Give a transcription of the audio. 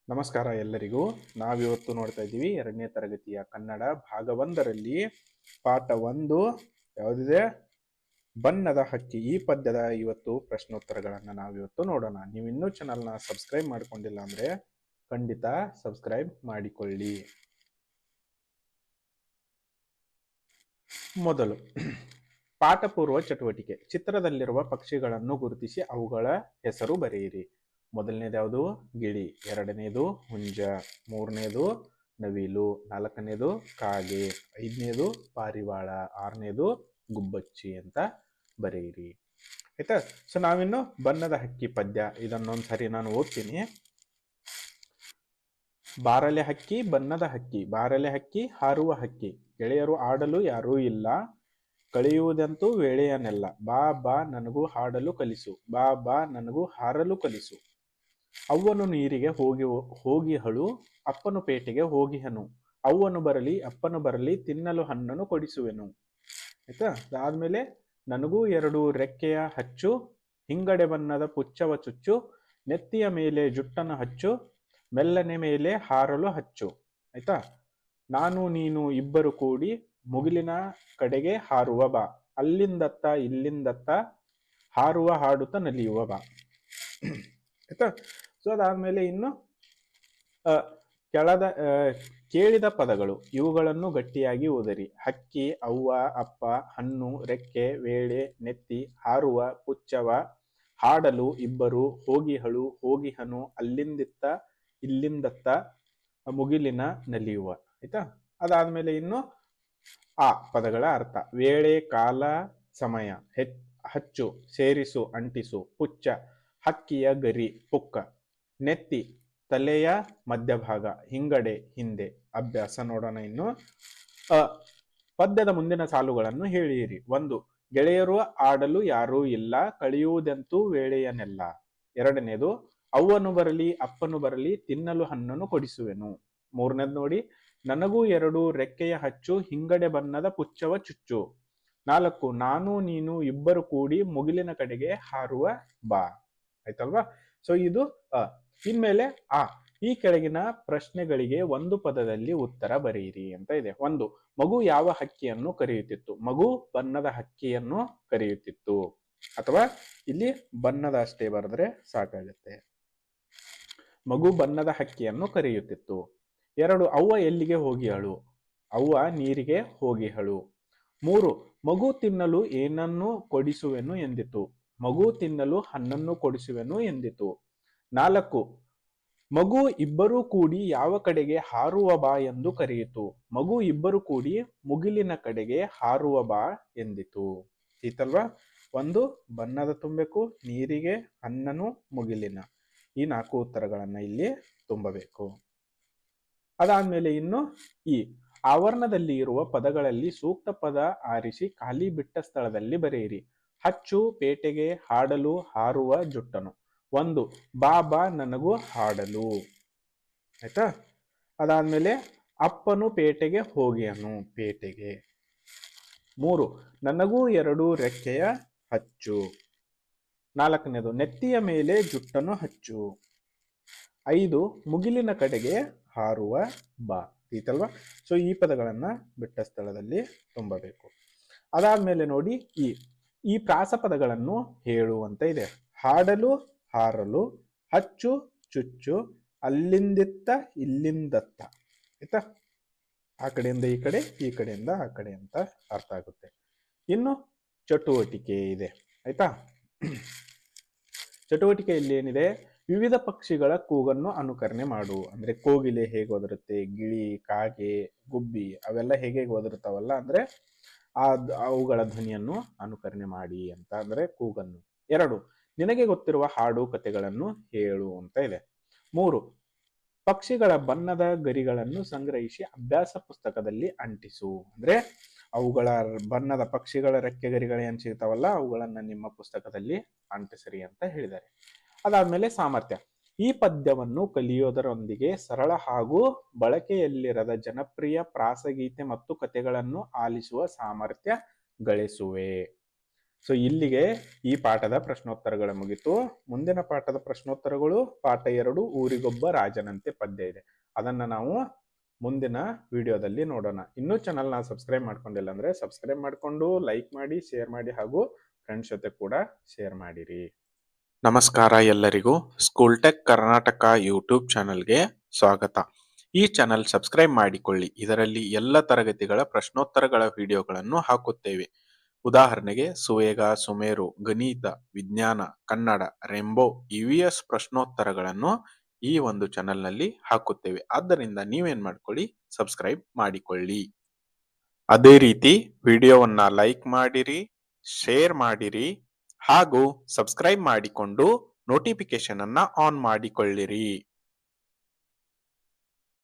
ನಮಸ್ಕಾರ ಎಲ್ಲರಿಗೂ. ನಾವಿವತ್ತು ನೋಡ್ತಾ ಇದ್ದೀವಿ 2ನೇ ತರಗತಿಯ ಕನ್ನಡ ಭಾಗ 1ರಲ್ಲಿ ಪಾಠ 1 ಯಾವುದಿದೆ, ಬಣ್ಣದ ಹಕ್ಕಿ. ಈ ಪದ್ಯದ ಇವತ್ತು ಪ್ರಶ್ನೋತ್ತರಗಳನ್ನು ನಾವಿವತ್ತು ನೋಡೋಣ. ನೀವು ಇನ್ನೂ ಚಾನಲ್ನ ಸಬ್ಸ್ಕ್ರೈಬ್ ಮಾಡಿಕೊಂಡಿಲ್ಲ ಅಂದ್ರೆ ಖಂಡಿತ ಸಬ್ಸ್ಕ್ರೈಬ್ ಮಾಡಿಕೊಳ್ಳಿ. ಮೊದಲು ಪಾಠ ಪೂರ್ವ ಚಟುವಟಿಕೆ. ಚಿತ್ರದಲ್ಲಿರುವ ಪಕ್ಷಿಗಳನ್ನು ಗುರುತಿಸಿ ಅವುಗಳ ಹೆಸರು ಬರೆಯಿರಿ. ಮೊದಲನೇದು ಯಾವುದು? ಗಿಳಿ. ಎರಡನೇದು ಹುಂಜ. ಮೂರನೇದು ನವಿಲು. ನಾಲ್ಕನೇದು ಕಾಗೆ. ಐದನೇದು ಪಾರಿವಾಳ. ಆರನೇದು ಗುಬ್ಬಚ್ಚಿ ಅಂತ ಬರೆಯಿರಿ. ಆಯ್ತಾ? ಸೊ ನಾವಿನ್ನು ಬಣ್ಣದ ಹಕ್ಕಿ ಪದ್ಯ ಇದನ್ನೊಂದ್ಸರಿ ನಾನು ಓದ್ತೀನಿ. ಬಾರಲೆ ಹಕ್ಕಿ ಬಣ್ಣದ ಹಕ್ಕಿ, ಬಾರಲೆ ಹಕ್ಕಿ ಹಾರುವ ಹಕ್ಕಿ, ಗೆಳೆಯರು ಆಡಲು ಯಾರೂ ಇಲ್ಲ, ಕಳೆಯುವುದಂತೂ ವೇಳೆಯನೆಲ್ಲ, ಬಾ ಬಾ ನನಗೂ ಹಾಡಲು ಕಲಿಸು, ಬಾ ಬಾ ನನಗೂ ಹಾರಲು ಕಲಿಸು. ಅವ್ವನು ನೀರಿಗೆ ಹೋಗಿಹಳು, ಅಪ್ಪನು ಪೇಟೆಗೆ ಹೋಗಿಹನು, ಅವ್ವನು ಬರಲಿ ಅಪ್ಪನು ಬರಲಿ ತಿನ್ನಲು ಹಣ್ಣನ್ನು ಕೊಡಿಸುವೆನು. ಆಯ್ತಾ? ಅದಾದ್ಮೇಲೆ ನನಗೂ 2 ರೆಕ್ಕೆಯ ಹಚ್ಚು, ಹಿಂಗಡೆ ಬಣ್ಣದ ಪುಚ್ಚವ ಚುಚ್ಚು, ನೆತ್ತಿಯ ಮೇಲೆ ಜುಟ್ಟನ್ನು ಹಚ್ಚು, ಮೆಲ್ಲನೆ ಮೇಲೆ ಹಾರಲು ಹಚ್ಚು. ಆಯ್ತಾ? ನಾನು ನೀನು ಇಬ್ಬರು ಕೂಡಿ ಮುಗಿಲಿನ ಕಡೆಗೆ ಹಾರುವ ಬಾ, ಅಲ್ಲಿಂದತ್ತ ಇಲ್ಲಿಂದತ್ತ ಹಾರುವ ಹಾಡುತ್ತ ನಲಿಯುವ ಬಾ. ಆಯ್ತಾ? ಸೊ ಅದಾದ್ಮೇಲೆ ಇನ್ನು ಕೇಳಿದ ಪದಗಳು ಇವುಗಳನ್ನು ಗಟ್ಟಿಯಾಗಿ ಓದರಿ. ಹಕ್ಕಿ, ಅವ್ವ, ಅಪ್ಪ, ಹಣ್ಣು, ರೆಕ್ಕೆ, ವೇಳೆ, ನೆತ್ತಿ, ಹಾರುವ, ಪುಚ್ಚವ, ಹಾಡಲು, ಇಬ್ಬರು, ಹೋಗಿಹಳು, ಹೋಗಿಹನು, ಅಲ್ಲಿಂದಿತ್ತ ಇಲ್ಲಿಂದತ್ತ, ಮುಗಿಲಿನ ನಲಿಯುವ. ಆಯ್ತಾ? ಅದಾದ್ಮೇಲೆ ಇನ್ನು ಆ ಪದಗಳ ಅರ್ಥ. ವೇಳೆ, ಕಾಲ, ಸಮಯ. ಹಚ್ಚು, ಸೇರಿಸು, ಅಂಟಿಸು. ಪುಚ್ಚ, ಹಕ್ಕಿಯ ಗರಿ, ಪುಕ್ಕ. ನೆತ್ತಿ, ತಲೆಯ ಮಧ್ಯಭಾಗ. ಹಿಂಗಡೆ, ಹಿಂದೆ. ಅಭ್ಯಾಸ ನೋಡೋಣ ಇನ್ನು. ಪದ್ಯದ ಮುಂದಿನ ಸಾಲುಗಳನ್ನು ಹೇಳಿರಿ. 1. ಗೆಳೆಯರು ಆಡಲು ಯಾರೂ ಇಲ್ಲ, ಕಳೆಯುವುದಂತೂ ವೇಳೆಯನೆಲ್ಲ. 2ನೇದು, ಅವ್ವನು ಬರಲಿ ಅಪ್ಪನು ಬರಲಿ ತಿನ್ನಲು ಹಣ್ಣನ್ನು ಕೊಡಿಸುವೆನು. 3ನೇದು ನೋಡಿ, ನನಗೂ 2 ರೆಕ್ಕೆಯ ಹಚ್ಚು, ಹಿಂಗಡೆ ಬಣ್ಣದ ಪುಚ್ಚವ ಚುಚ್ಚು. 4, ನಾನು ನೀನು ಇಬ್ಬರು ಕೂಡಿ ಮುಗಿಲಿನ ಕಡೆಗೆ ಹಾರುವ ಬಾ. ಆಯ್ತಲ್ವಾ? ಸೊ ಇದು ಇನ್ಮೇಲೆ ಈ ಕೆಳಗಿನ ಪ್ರಶ್ನೆಗಳಿಗೆ ಒಂದು ಪದದಲ್ಲಿ ಉತ್ತರ ಬರೆಯಿರಿ ಅಂತ ಇದೆ. 1. ಮಗು ಯಾವ ಹಕ್ಕಿಯನ್ನು ಕರೆಯುತ್ತಿತ್ತು? ಮಗು ಬಣ್ಣದ ಹಕ್ಕಿಯನ್ನು ಕರೆಯುತ್ತಿತ್ತು. ಅಥವಾ ಇಲ್ಲಿ ಬಣ್ಣದ ಅಷ್ಟೇ ಬರೆದ್ರೆ ಸಾಕಾಗುತ್ತೆ. ಮಗು ಬಣ್ಣದ ಹಕ್ಕಿಯನ್ನು ಕರೆಯುತ್ತಿತ್ತು. 2. ಅವ್ವ ಎಲ್ಲಿಗೆ ಹೋಗಿಹಳು? ಅವ್ವ ನೀರಿಗೆ ಹೋಗಿಹಳು. 3. ಮಗು ತಿನ್ನಲು ಏನನ್ನು ಕೊಡಿಸುವೆನು ಎಂದಿತು? ಮಗು ತಿನ್ನಲು ಹಣ್ಣನ್ನು ಕೊಡಿಸುವೆನು ಎಂದಿತು. 4. ಮಗು ಇಬ್ಬರೂ ಕೂಡಿ ಯಾವ ಕಡೆಗೆ ಹಾರುವ ಬಾ ಎಂದು ಕರೆಯಿತು? ಮಗು ಇಬ್ಬರು ಕೂಡಿ ಮುಗಿಲಿನ ಕಡೆಗೆ ಹಾರುವ ಬಾ ಎಂದಿತು. ಈತಲ್ವಾ? 1 ಬಣ್ಣದ ತುಂಬಬೇಕು, ನೀರಿಗೆ, ಹಣ್ಣನು, ಮುಗಿಲಿನ. ಈ 4 ಉತ್ತರಗಳನ್ನ ಇಲ್ಲಿ ತುಂಬಬೇಕು. ಅದಾದ್ಮೇಲೆ ಇನ್ನು ಈ ಆವರಣದಲ್ಲಿ ಇರುವ ಪದಗಳಲ್ಲಿ ಸೂಕ್ತ ಪದ ಆರಿಸಿ ಖಾಲಿ ಬಿಟ್ಟ ಸ್ಥಳದಲ್ಲಿ ಬರೆಯಿರಿ. ಹಚ್ಚು, ಪೇಟೆಗೆ, ಹಾಡಲು, ಹಾರುವ, ಜುಟ್ಟನು. 1 ಬಾ ಬಾ ನನಗೂ ಹಾಡಲು. ಆಯ್ತಾ? ಅದಾದ್ಮೇಲೆ ಅಪ್ಪನು ಪೇಟೆಗೆ ಹೋಗಿಯನು, ಪೇಟೆಗೆ. 3 ನನಗೂ 2 ರೆಕ್ಕೆಯ ಹಚ್ಚು. 4ನೇದು ನೆತ್ತಿಯ ಮೇಲೆ ಜುಟ್ಟನ್ನು ಹಚ್ಚು. 5 ಮುಗಿಲಿನ ಕಡೆಗೆ ಹಾರುವ ಬಾ. ಈತಲ್ವಾ? ಸೊ ಈ ಪದಗಳನ್ನ ಬಿಟ್ಟ ಸ್ಥಳದಲ್ಲಿ ತುಂಬಬೇಕು. ಅದಾದ್ಮೇಲೆ ನೋಡಿ ಈ ಪ್ರಾಸಪದಗಳನ್ನು ಹೇಳುವಂತ ಇದೆ. ಹಾಡಲು, ಹಾರಲು, ಹಚ್ಚು, ಚುಚ್ಚು, ಅಲ್ಲಿಂದಿತ್ತ ಇಲ್ಲಿಂದತ್ತ. ಆಯ್ತಾ? ಆ ಕಡೆಯಿಂದ ಈ ಕಡೆ, ಈ ಕಡೆಯಿಂದ ಆ ಕಡೆ ಅಂತ ಅರ್ಥ ಆಗುತ್ತೆ. ಇನ್ನು ಚಟುವಟಿಕೆ ಇದೆ. ಆಯ್ತಾ? ಚಟುವಟಿಕೆಯಲ್ಲಿ ಏನಿದೆ? ವಿವಿಧ ಪಕ್ಷಿಗಳ ಕೂಗನ್ನು ಅನುಕರಣೆ ಮಾಡು. ಅಂದ್ರೆ ಕೋಗಿಲೆ ಹೇಗೆ ಒದರುತ್ತೆ, ಗಿಳಿ, ಕಾಗೆ, ಗುಬ್ಬಿ ಅವೆಲ್ಲ ಹೇಗೆ ಒದರುತ್ತಾವಲ್ಲ, ಅಂದ್ರೆ ಅವುಗಳ ಧ್ವನಿಯನ್ನು ಅನುಕರಣೆ ಮಾಡಿ ಅಂತ, ಅಂದ್ರೆ ಕೂಗನ್ನು. 2 ನಿನಗೆ ಗೊತ್ತಿರುವ ಹಾಡು ಕಥೆಗಳನ್ನು ಹೇಳು ಅಂತ ಇದೆ. 3 ಪಕ್ಷಿಗಳ ಬಣ್ಣದ ಗರಿಗಳನ್ನು ಸಂಗ್ರಹಿಸಿ ಅಭ್ಯಾಸ ಪುಸ್ತಕದಲ್ಲಿ ಅಂಟಿಸು. ಅಂದ್ರೆ ಅವುಗಳ ಬಣ್ಣದ ಪಕ್ಷಿಗಳ ರೆಕ್ಕೆ ಗರಿಗಳು ಏನ್ ಸಿಗ್ತಾವಲ್ಲ ಅವುಗಳನ್ನ ನಿಮ್ಮ ಪುಸ್ತಕದಲ್ಲಿ ಅಂಟಿಸಿರಿ ಅಂತ ಹೇಳಿದ್ದಾರೆ. ಅದಾದ್ಮೇಲೆ ಸಾಮರ್ಥ್ಯ. ಈ ಪದ್ಯವನ್ನು ಕಲಿಯೋದರೊಂದಿಗೆ ಸರಳ ಹಾಗೂ ಬಳಕೆಯಲ್ಲಿರದ ಜನಪ್ರಿಯ ಪ್ರಾಸಗೀತೆ ಮತ್ತು ಕಥೆಗಳನ್ನು ಆಲಿಸುವ ಸಾಮರ್ಥ್ಯ ಗಳಿಸುವೆ. ಸೊ ಇಲ್ಲಿಗೆ ಈ ಪಾಠದ ಪ್ರಶ್ನೋತ್ತರಗಳು ಮುಗಿತು. ಮುಂದಿನ ಪಾಠದ ಪ್ರಶ್ನೋತ್ತರಗಳು ಪಾಠ 2 ಊರಿಗೊಬ್ಬ ರಾಜನಂತೆ ಪದ್ಯ ಇದೆ. ಅದನ್ನ ನಾವು ಮುಂದಿನ ವಿಡಿಯೋದಲ್ಲಿ ನೋಡೋಣ. ಇನ್ನೂ ಚಾನಲ್ನ ಸಬ್ಸ್ಕ್ರೈಬ್ ಮಾಡ್ಕೊಂಡಿಲ್ಲ ಅಂದ್ರೆ ಸಬ್ಸ್ಕ್ರೈಬ್ ಮಾಡಿಕೊಂಡು ಲೈಕ್ ಮಾಡಿ, ಶೇರ್ ಮಾಡಿ ಹಾಗೂ ಫ್ರೆಂಡ್ಸ್ ಜೊತೆ ಕೂಡ ಶೇರ್ ಮಾಡಿರಿ. ನಮಸ್ಕಾರ ಎಲ್ಲರಿಗೂ. ಸ್ಕೂಲ್ ಟೆಕ್ ಕರ್ನಾಟಕ ಯೂಟ್ಯೂಬ್ ಚಾನಲ್ಗೆ ಸ್ವಾಗತ. ಈ ಚಾನಲ್ ಸಬ್ಸ್ಕ್ರೈಬ್ ಮಾಡಿಕೊಳ್ಳಿ. ಇದರಲ್ಲಿ ಎಲ್ಲ ತರಗತಿಗಳ ಪ್ರಶ್ನೋತ್ತರಗಳ ವಿಡಿಯೋಗಳನ್ನು ಹಾಕುತ್ತೇವೆ. ಉದಾಹರಣೆಗೆ ಸುವೇಗ, ಸುಮೇರು, ಗಣಿತ, ವಿಜ್ಞಾನ, ಕನ್ನಡ, ರೆಂಬೋ, EVS ಪ್ರಶ್ನೋತ್ತರಗಳನ್ನು ಈ ಒಂದು ಚಾನಲ್ನಲ್ಲಿ ಹಾಕುತ್ತೇವೆ. ಆದ್ದರಿಂದ ನೀವೇನ್ ಮಾಡ್ಕೊಳ್ಳಿ, ಸಬ್ಸ್ಕ್ರೈಬ್ ಮಾಡಿಕೊಳ್ಳಿ. ಅದೇ ರೀತಿ ವಿಡಿಯೋವನ್ನ ಲೈಕ್ ಮಾಡಿರಿ, ಶೇರ್ ಮಾಡಿರಿ ಹಾಗೂ ಸಬ್ಸ್ಕ್ರೈಬ್ ಮಾಡಿಕೊಂಡು ನೋಟಿಫಿಕೇಶನ್ ಅನ್ನ ಆನ್ ಮಾಡಿಕೊಳ್ಳಿರಿ.